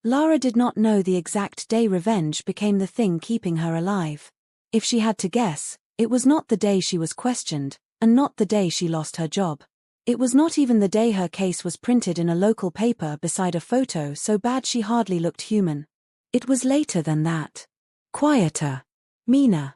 Lara did not know the exact day revenge became the thing keeping her alive. If she had to guess, it was not the day she was questioned, and not the day she lost her job. It was not even the day her case was printed in a local paper beside a photo so bad she hardly looked human. It was later than that. Quieter. Meaner.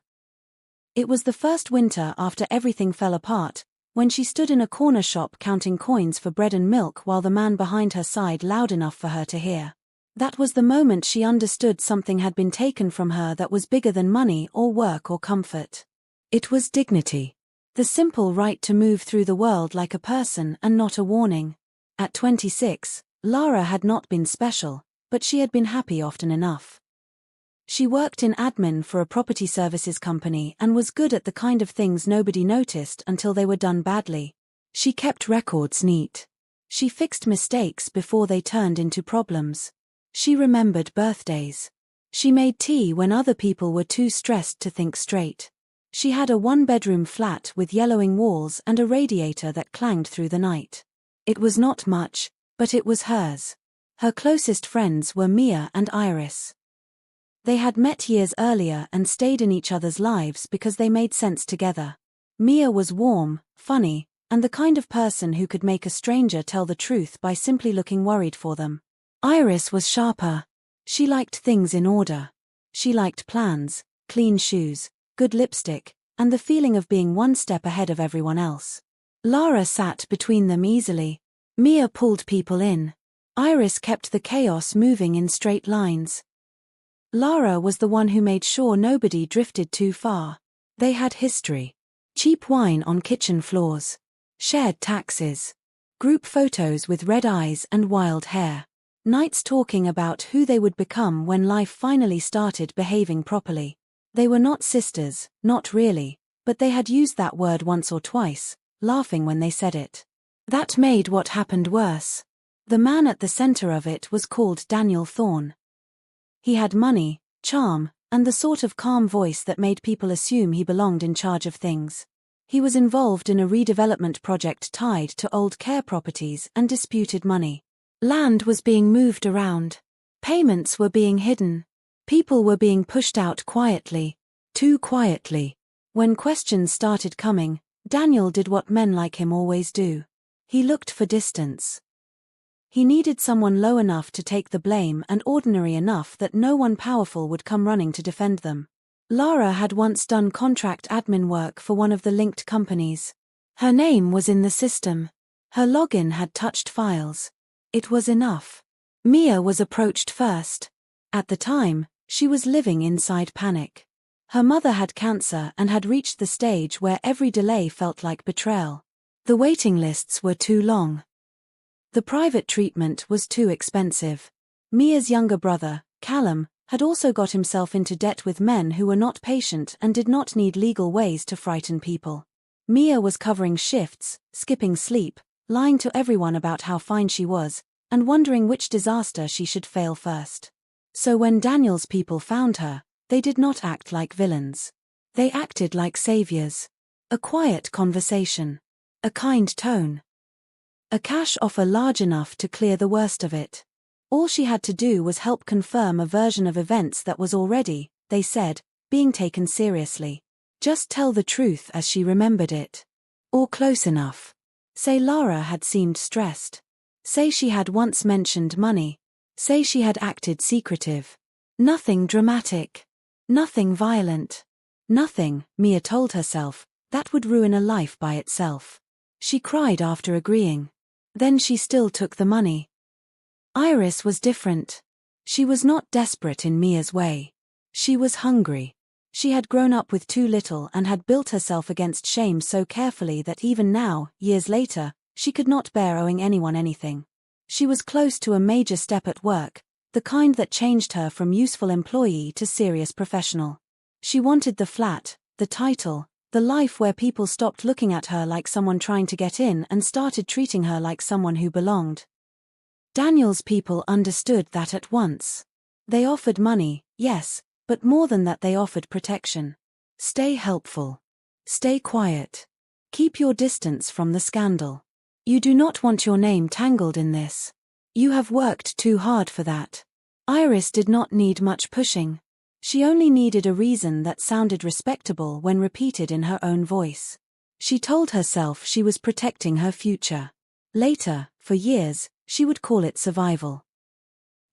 It was the first winter after everything fell apart, when she stood in a corner shop counting coins for bread and milk while the man behind her sighed loud enough for her to hear. That was the moment she understood something had been taken from her that was bigger than money or work or comfort. It was dignity. The simple right to move through the world like a person and not a warning. At 26, Lara had not been special, but she had been happy often enough. She worked in admin for a property services company and was good at the kind of things nobody noticed until they were done badly. She kept records neat. She fixed mistakes before they turned into problems. She remembered birthdays. She made tea when other people were too stressed to think straight. She had a one-bedroom flat with yellowing walls and a radiator that clanged through the night. It was not much, but it was hers. Her closest friends were Mia and Iris. They had met years earlier and stayed in each other's lives because they made sense together. Mia was warm, funny, and the kind of person who could make a stranger tell the truth by simply looking worried for them. Iris was sharper. She liked things in order. She liked plans, clean shoes, good lipstick, and the feeling of being one step ahead of everyone else. Lara sat between them easily. Mia pulled people in. Iris kept the chaos moving in straight lines. Lara was the one who made sure nobody drifted too far. They had history. Cheap wine on kitchen floors. Shared taxes. Group photos with red eyes and wild hair. Nights talking about who they would become when life finally started behaving properly. They were not sisters, not really, but they had used that word once or twice, laughing when they said it. That made what happened worse. The man at the center of it was called Daniel Thorne. He had money, charm, and the sort of calm voice that made people assume he belonged in charge of things. He was involved in a redevelopment project tied to old care properties and disputed money. Land was being moved around. Payments were being hidden. People were being pushed out quietly. Too quietly. When questions started coming, Daniel did what men like him always do. He looked for distance. He needed someone low enough to take the blame and ordinary enough that no one powerful would come running to defend them. Lara had once done contract admin work for one of the linked companies. Her name was in the system. Her login had touched files. It was enough. Mia was approached first. At the time, she was living inside panic. Her mother had cancer and had reached the stage where every delay felt like betrayal. The waiting lists were too long. The private treatment was too expensive. Mia's younger brother, Callum, had also got himself into debt with men who were not patient and did not need legal ways to frighten people. Mia was covering shifts, skipping sleep, lying to everyone about how fine she was, and wondering which disaster she should fail first. So when Daniel's people found her, they did not act like villains. They acted like saviors. A quiet conversation. A kind tone. A cash offer large enough to clear the worst of it. All she had to do was help confirm a version of events that was already, they said, being taken seriously. Just tell the truth as she remembered it. Or close enough. Say Lara had seemed stressed. Say she had once mentioned money. Say she had acted secretive. Nothing dramatic. Nothing violent. Nothing, Mia told herself, that would ruin a life by itself. She cried after agreeing. Then she still took the money. Iris was different. She was not desperate in Mia's way. She was hungry. She had grown up with too little and had built herself against shame so carefully that even now, years later, she could not bear owing anyone anything. She was close to a major step at work, the kind that changed her from useful employee to serious professional. She wanted the flat, the title, the life where people stopped looking at her like someone trying to get in and started treating her like someone who belonged. Daniel's people understood that at once. They offered money, yes, but more than that they offered protection. Stay helpful. Stay quiet. Keep your distance from the scandal. You do not want your name tangled in this. You have worked too hard for that. Iris did not need much pushing. She only needed a reason that sounded respectable when repeated in her own voice. She told herself she was protecting her future. Later, for years, she would call it survival.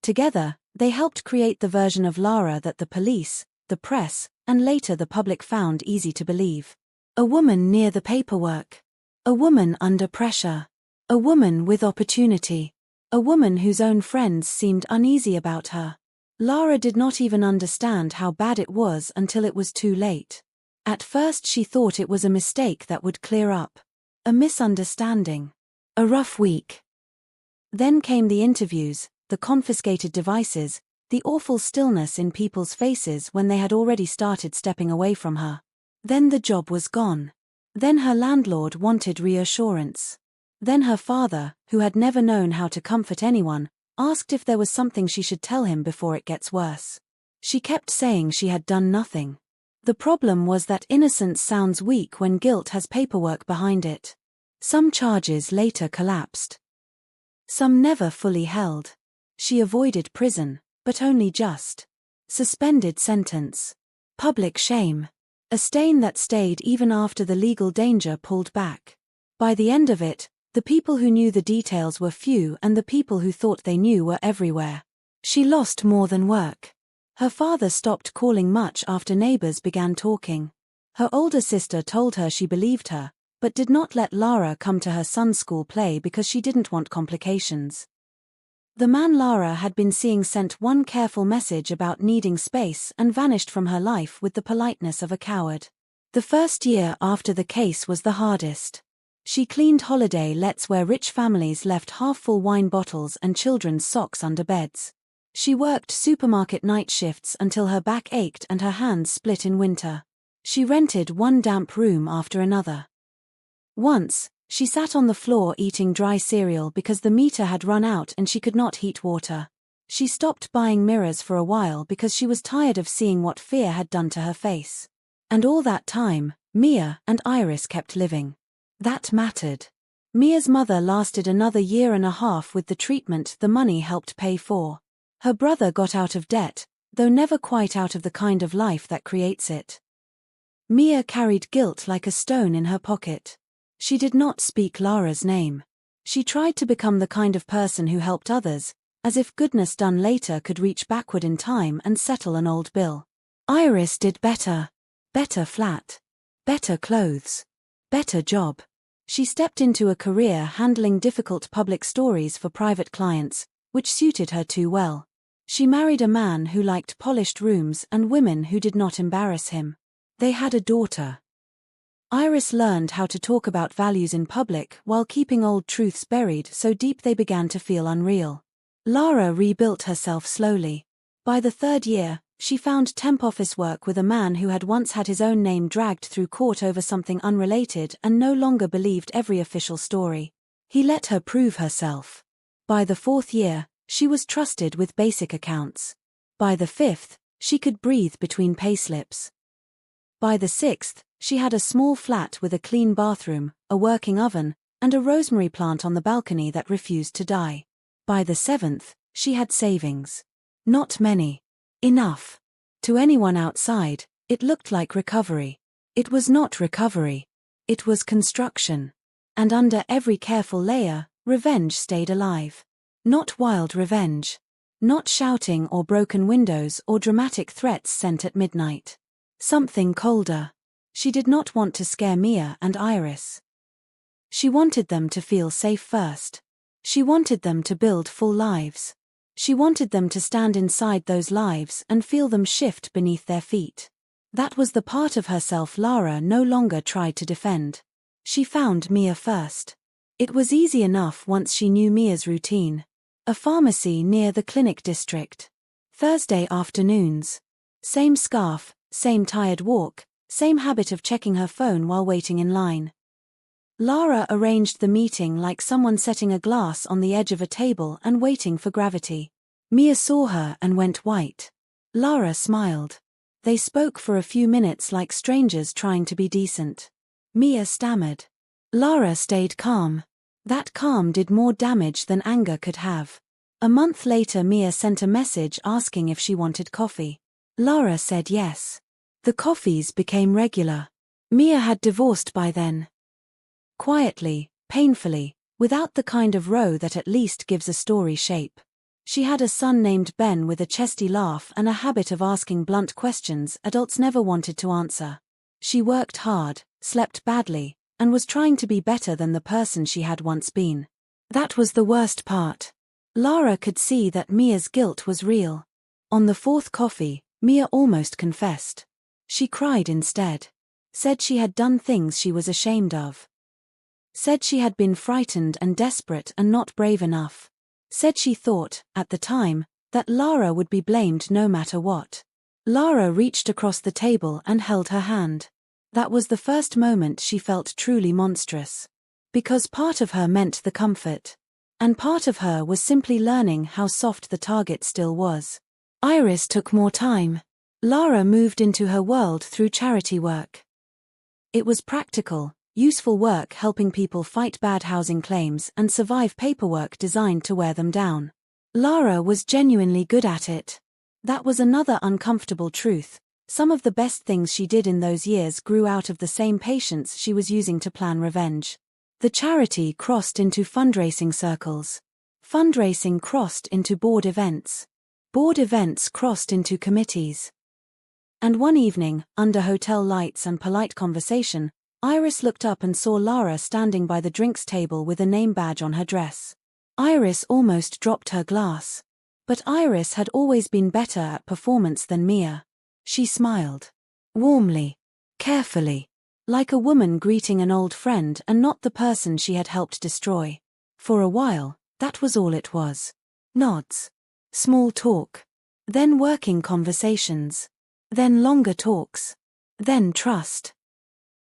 Together, they helped create the version of Lara that the police, the press, and later the public found easy to believe. A woman near the paperwork. A woman under pressure. A woman with opportunity. A woman whose own friends seemed uneasy about her. Lara did not even understand how bad it was until it was too late. At first she thought it was a mistake that would clear up. A misunderstanding. A rough week. Then came the interviews, the confiscated devices, the awful stillness in people's faces when they had already started stepping away from her. Then the job was gone. Then her landlord wanted reassurance. Then her father, who had never known how to comfort anyone, asked if there was something she should tell him before it gets worse. She kept saying she had done nothing. The problem was that innocence sounds weak when guilt has paperwork behind it. Some charges later collapsed. Some never fully held. She avoided prison, but only just. Suspended sentence. Public shame. A stain that stayed even after the legal danger pulled back. By the end of it, the people who knew the details were few and the people who thought they knew were everywhere. She lost more than work. Her father stopped calling much after neighbors began talking. Her older sister told her she believed her, but did not let Lara come to her son's school play because she didn't want complications. The man Lara had been seeing sent one careful message about needing space and vanished from her life with the politeness of a coward. The first year after the case was the hardest. She cleaned holiday lets where rich families left half-full wine bottles and children's socks under beds. She worked supermarket night shifts until her back ached and her hands split in winter. She rented one damp room after another. Once, she sat on the floor eating dry cereal because the meter had run out and she could not heat water. She stopped buying mirrors for a while because she was tired of seeing what fear had done to her face. And all that time, Mia and Iris kept living. That mattered. Mia's mother lasted another year and a half with the treatment the money helped pay for. Her brother got out of debt, though never quite out of the kind of life that creates it. Mia carried guilt like a stone in her pocket. She did not speak Lara's name. She tried to become the kind of person who helped others, as if goodness done later could reach backward in time and settle an old bill. Iris did better. Better flat. Better clothes. Better job. She stepped into a career handling difficult public stories for private clients, which suited her too well. She married a man who liked polished rooms and women who did not embarrass him. They had a daughter. Iris learned how to talk about values in public while keeping old truths buried so deep they began to feel unreal. Lara rebuilt herself slowly. By the third year, she found temp office work with a man who had once had his own name dragged through court over something unrelated and no longer believed every official story. He let her prove herself. By the fourth year, she was trusted with basic accounts. By the fifth, she could breathe between payslips. By the sixth, she had a small flat with a clean bathroom, a working oven, and a rosemary plant on the balcony that refused to die. By the seventh, she had savings. Not many. Enough. To anyone outside, it looked like recovery. It was not recovery. It was construction. And under every careful layer, revenge stayed alive. Not wild revenge. Not shouting or broken windows or dramatic threats sent at midnight. Something colder. She did not want to scare Mia and Iris. She wanted them to feel safe first. She wanted them to build full lives. She wanted them to stand inside those lives and feel them shift beneath their feet. That was the part of herself Lara no longer tried to defend. She found Mia first. It was easy enough once she knew Mia's routine. A pharmacy near the clinic district. Thursday afternoons. Same scarf, same tired walk, same habit of checking her phone while waiting in line. Lara arranged the meeting like someone setting a glass on the edge of a table and waiting for gravity. Mia saw her and went white. Lara smiled. They spoke for a few minutes like strangers trying to be decent. Mia stammered. Lara stayed calm. That calm did more damage than anger could have. A month later, Mia sent a message asking if she wanted coffee. Lara said yes. The coffees became regular. Mia had divorced by then. Quietly, painfully, without the kind of row that at least gives a story shape. She had a son named Ben with a chesty laugh and a habit of asking blunt questions adults never wanted to answer. She worked hard, slept badly, and was trying to be better than the person she had once been. That was the worst part. Lara could see that Mia's guilt was real. On the fourth coffee, Mia almost confessed. She cried instead. Said she had done things she was ashamed of. Said she had been frightened and desperate and not brave enough. Said she thought, at the time, that Lara would be blamed no matter what. Lara reached across the table and held her hand. That was the first moment she felt truly monstrous. Because part of her meant the comfort. And part of her was simply learning how soft the target still was. Iris took more time. Lara moved into her world through charity work. It was practical, useful work helping people fight bad housing claims and survive paperwork designed to wear them down. Lara was genuinely good at it. That was another uncomfortable truth. Some of the best things she did in those years grew out of the same patience she was using to plan revenge. The charity crossed into fundraising circles. Fundraising crossed into board events. Board events crossed into committees. And one evening, under hotel lights and polite conversation, Iris looked up and saw Lara standing by the drinks table with a name badge on her dress. Iris almost dropped her glass. But Iris had always been better at performance than Mia. She smiled. Warmly. Carefully. Like a woman greeting an old friend and not the person she had helped destroy. For a while, that was all it was. Nods. Small talk. Then working conversations. Then longer talks. Then trust.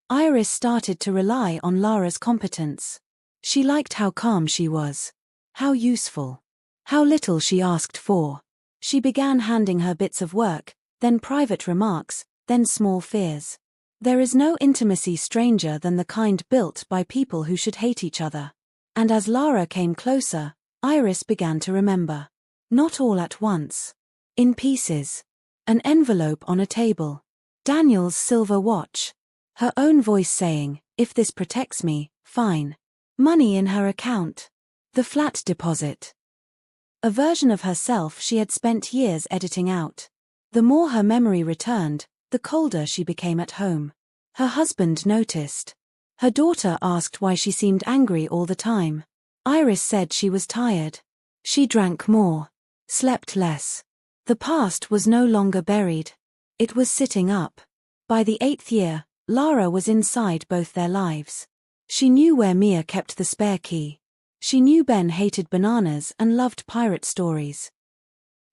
Iris started to rely on Lara's competence. She liked how calm she was. How useful. How little she asked for. She began handing her bits of work, then private remarks, then small fears. There is no intimacy stranger than the kind built by people who should hate each other. And as Lara came closer, Iris began to remember. Not all at once. In pieces. An envelope on a table. Daniel's silver watch. Her own voice saying, "If this protects me, fine." Money in her account. The flat deposit. A version of herself she had spent years editing out. The more her memory returned, the colder she became at home. Her husband noticed. Her daughter asked why she seemed angry all the time. Iris said she was tired. She drank more. Slept less. The past was no longer buried. It was sitting up. By the 8th year, Lara was inside both their lives. She knew where Mia kept the spare key. She knew Ben hated bananas and loved pirate stories.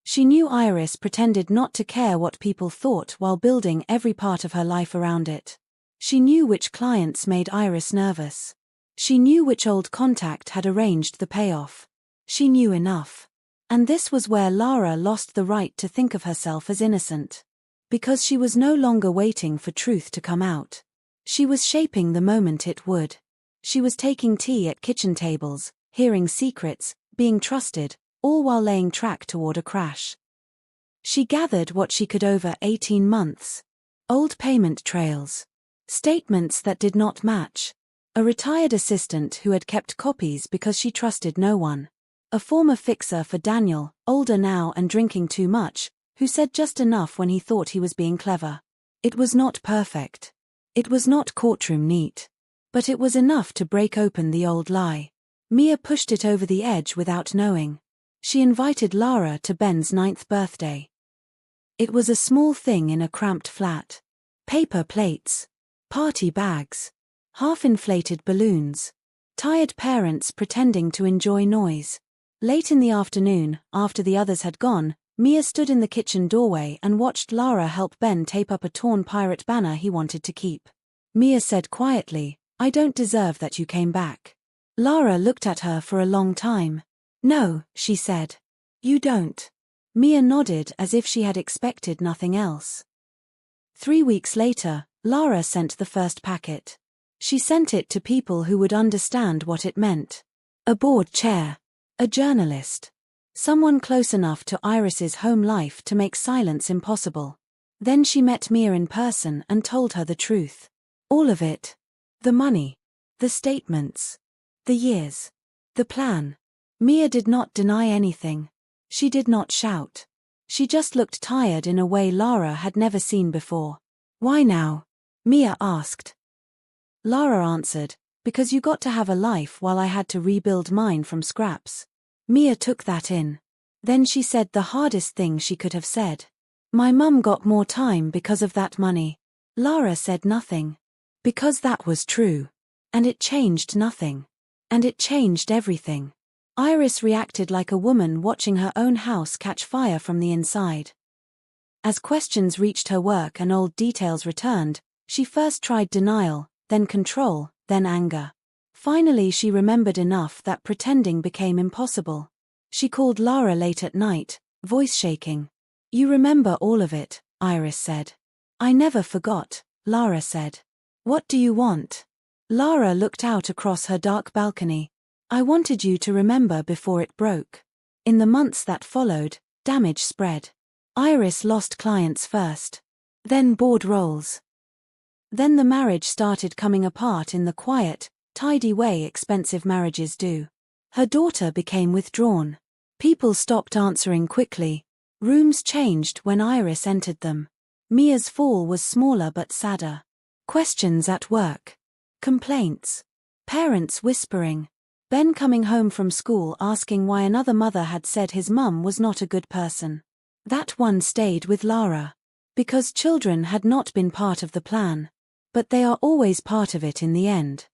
She knew Iris pretended not to care what people thought while building every part of her life around it. She knew which clients made Iris nervous. She knew which old contact had arranged the payoff. She knew enough. And this was where Lara lost the right to think of herself as innocent. Because she was no longer waiting for truth to come out. She was shaping the moment it would. She was taking tea at kitchen tables, hearing secrets, being trusted, all while laying track toward a crash. She gathered what she could over 18 months. Old payment trails. Statements that did not match. A retired assistant who had kept copies because she trusted no one. A former fixer for Daniel, older now and drinking too much, who said just enough when he thought he was being clever. It was not perfect. It was not courtroom neat. But it was enough to break open the old lie. Mia pushed it over the edge without knowing. She invited Lara to Ben's 9th birthday. It was a small thing in a cramped flat. Paper plates. Party bags. Half-inflated balloons. Tired parents pretending to enjoy noise. Late in the afternoon, after the others had gone, Mia stood in the kitchen doorway and watched Lara help Ben tape up a torn pirate banner he wanted to keep. Mia said quietly, "I don't deserve that you came back." Lara looked at her for a long time. "No," she said. "You don't." Mia nodded as if she had expected nothing else. 3 weeks later, Lara sent the first packet. She sent it to people who would understand what it meant. A board chair. A journalist. Someone close enough to Iris's home life to make silence impossible. Then she met Mia in person and told her the truth. All of it. The money. The statements. The years. The plan. Mia did not deny anything. She did not shout. She just looked tired in a way Lara had never seen before. Why now? Mia asked. Lara answered, because you got to have a life while I had to rebuild mine from scraps. Mia took that in. Then she said the hardest thing she could have said. My mum got more time because of that money. Lara said nothing. Because that was true. And it changed nothing. And it changed everything. Iris reacted like a woman watching her own house catch fire from the inside. As questions reached her work and old details returned, she first tried denial, then control, then anger. Finally she remembered enough that pretending became impossible. She called Lara late at night, voice shaking. You remember all of it, Iris said. I never forgot, Lara said. What do you want? Lara looked out across her dark balcony. I wanted you to remember before it broke. In the months that followed, damage spread. Iris lost clients first. Then board roles. Then the marriage started coming apart in the quiet, tidy way expensive marriages do. Her daughter became withdrawn. People stopped answering quickly. Rooms changed when Iris entered them. Mia's fall was smaller but sadder. Questions at work. Complaints. Parents whispering. Ben coming home from school asking why another mother had said his mum was not a good person. That one stayed with Lara. Because children had not been part of the plan. But they are always part of it in the end.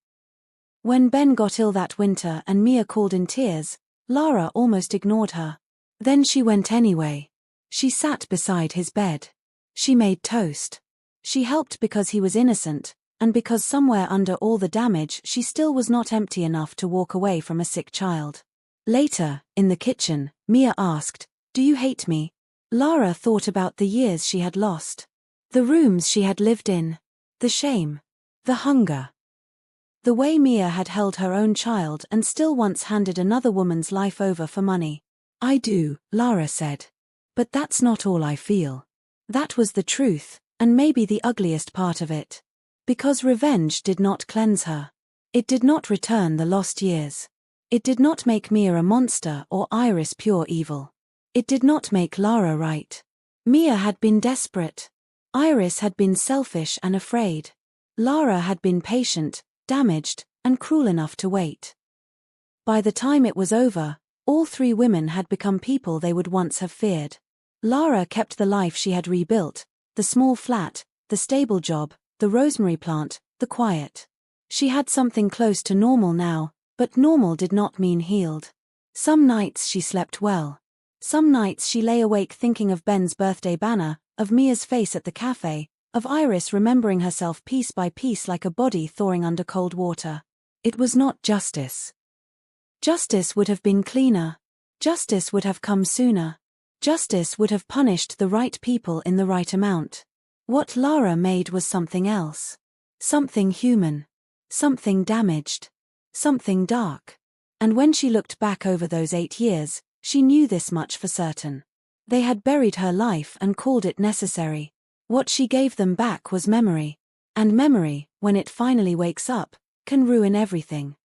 When Ben got ill that winter and Mia called in tears, Lara almost ignored her. Then she went anyway. She sat beside his bed. She made toast. She helped because he was innocent, and because somewhere under all the damage she still was not empty enough to walk away from a sick child. Later, in the kitchen, Mia asked, "Do you hate me?" Lara thought about the years she had lost. The rooms she had lived in. The shame. The hunger. The way Mia had held her own child and still once handed another woman's life over for money. I do, Lara said. But that's not all I feel. That was the truth, and maybe the ugliest part of it. Because revenge did not cleanse her. It did not return the lost years. It did not make Mia a monster or Iris pure evil. It did not make Lara right. Mia had been desperate. Iris had been selfish and afraid. Lara had been patient, damaged, and cruel enough to wait. By the time it was over, all three women had become people they would once have feared. Lara kept the life she had rebuilt, the small flat, the stable job, the rosemary plant, the quiet. She had something close to normal now, but normal did not mean healed. Some nights she slept well. Some nights she lay awake thinking of Ben's birthday banner, of Mia's face at the cafe, of Iris remembering herself piece by piece like a body thawing under cold water. It was not justice. Justice would have been cleaner. Justice would have come sooner. Justice would have punished the right people in the right amount. What Lara made was something else. Something human. Something damaged. Something dark. And when she looked back over those 8 years, she knew this much for certain. They had buried her life and called it necessary. What she gave them back was memory. And memory, when it finally wakes up, can ruin everything.